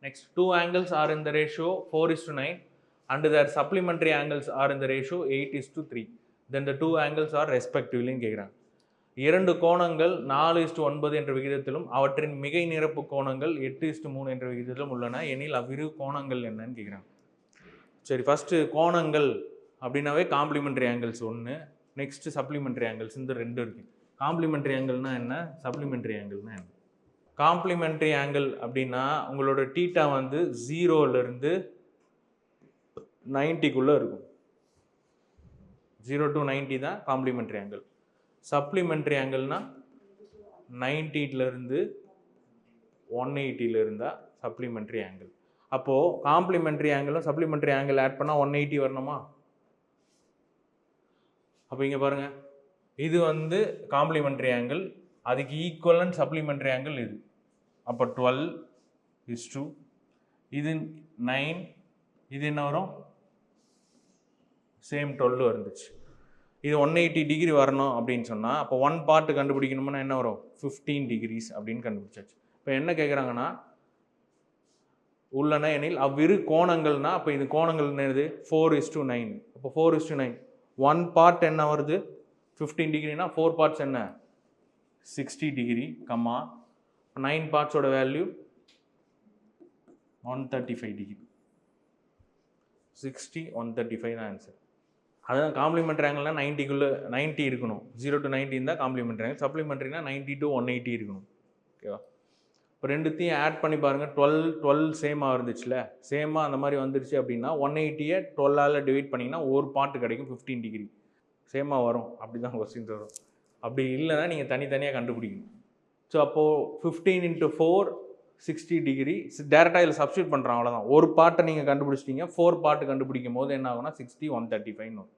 Next, two angles are in the ratio 4:9 and their supplementary angles are in the ratio 8:3. Then the two angles are respectively கேட்குறாங்க. இரண்டு கோணங்கள் 4:9 என்ற விகிதத்திலும் அவற்றின் மிகை நிரப்பு கோணங்கள் 8:3 என்ற விகிதத்திலும் உள்ளன எனில் அவ்விரு கோணங்கள் என்னன்னு கேட்குறாங்க. சரி, ஃபஸ்ட்டு கோணங்கள் அப்படின்னாவே காம்ப்ளிமெண்ட்ரி ஆங்கிள்ஸ் ஒன்று, நெக்ஸ்ட்டு சப்ளிமெண்ட்ரி ஆங்கிள்ஸ் இந்த ரெண்டு இருக்குது. காம்ப்ளிமெண்ட்ரி ஆங்கிள்னா என்ன, சப்ளிமெண்ட்ரி ஆங்கிள்னா என்ன? காம்ப்ளிமெண்ட்ரி ஆங்கிள் அப்படின்னா உங்களோட டீட்டா வந்து 0லேருந்து 90க்குள்ளே இருக்கும். 0 to 90 தான் காம்ப்ளிமெண்ட்ரி ஆங்கிள். சப்ளிமெண்ட்ரி ஆங்கிள்னா 90லேருந்து 180 இருந்தால் சப்ளிமெண்ட்ரி ஆங்கிள். அப்போது காம்ப்ளிமெண்ட்ரி ஆங்கிளும் சப்ளிமெண்ட்ரி ஆங்கிள் ஆட் பண்ணால் 180 வரணுமா? அப்போ இங்கே பாருங்கள், இது வந்து காம்ப்ளிமெண்ட்ரி ஆங்கிள், அதுக்கு ஈக்குவலன்ட் சப்ளிமெண்ட்ரி ஆங்கிள் இது. அப்போ 12:2, இது 9, இது என்ன வரும்? சேம் 12 வந்துச்சு. இது 180 டிகிரி வரணும் அப்படின்னு சொன்னால் அப்போ ஒன் பார்ட்டு கண்டுபிடிக்கணும்னா என்ன வரும்? 15 டிகிரிஸ் அப்படின்னு கண்டுபிடிச்சாச்சு. இப்போ என்ன கேட்குறாங்கன்னா, உள்ளன எனில் அவ்விரு கோணங்கள்னா அப்போ இது கோணங்கள் என்னது? 4:9. அப்போ 4:9 ஒன் பார்ட் என்ன வருது? 15 டிகிரினா 4 பார்ட்ஸ் என்ன? 60 டிகிரி, கம்மா 9 பார்ட்ஸோட வேல்யூ 135 டிகிரி. 60, 135 தான் ஆன்சர். அதுதான் காம்ப்ளிமெண்ட்ரி ஆங்கிள்னா 90க்குள்ளே 90 இருக்கணும். 0 to 90 இருந்தால் காம்ப்ளிமெண்ட்ரி ஆங்கிள். சப்ளிமெண்ட்ரினா 90 to 180 இருக்கணும். ஓகேவா? இப்போ ரெண்டுத்தையும் ஆட் பண்ணி பாருங்கள். 12 சேமாக இருந்துச்சுல, சேமாக அந்த மாதிரி வந்துருச்சு அப்படின்னா 180யை 12ஆல் டிவைட் பண்ணிங்கன்னா ஒரு பார்ட்டு கிடைக்கும் 15 டிகிரி. சேமாக வரும், அப்படி தான் கொஸ்டின் வரும். அப்படி இல்லைன்னா நீங்கள் தனித்தனியாக கண்டுபிடிக்கணும். ஸோ அப்போது 15 into 4 60 டிகிரி டேரெக்டாக இதில் சப்ஸ்டியூட் பண்ணுறோம், அவ்வளோதான். ஒரு பார்ட்டை நீங்கள் கண்டுபிடிச்சிட்டிங்க, 4 பார்ட்டு கண்டுபிடிக்கும் போது என்ன ஆகும்னா 60, 135 வரும்.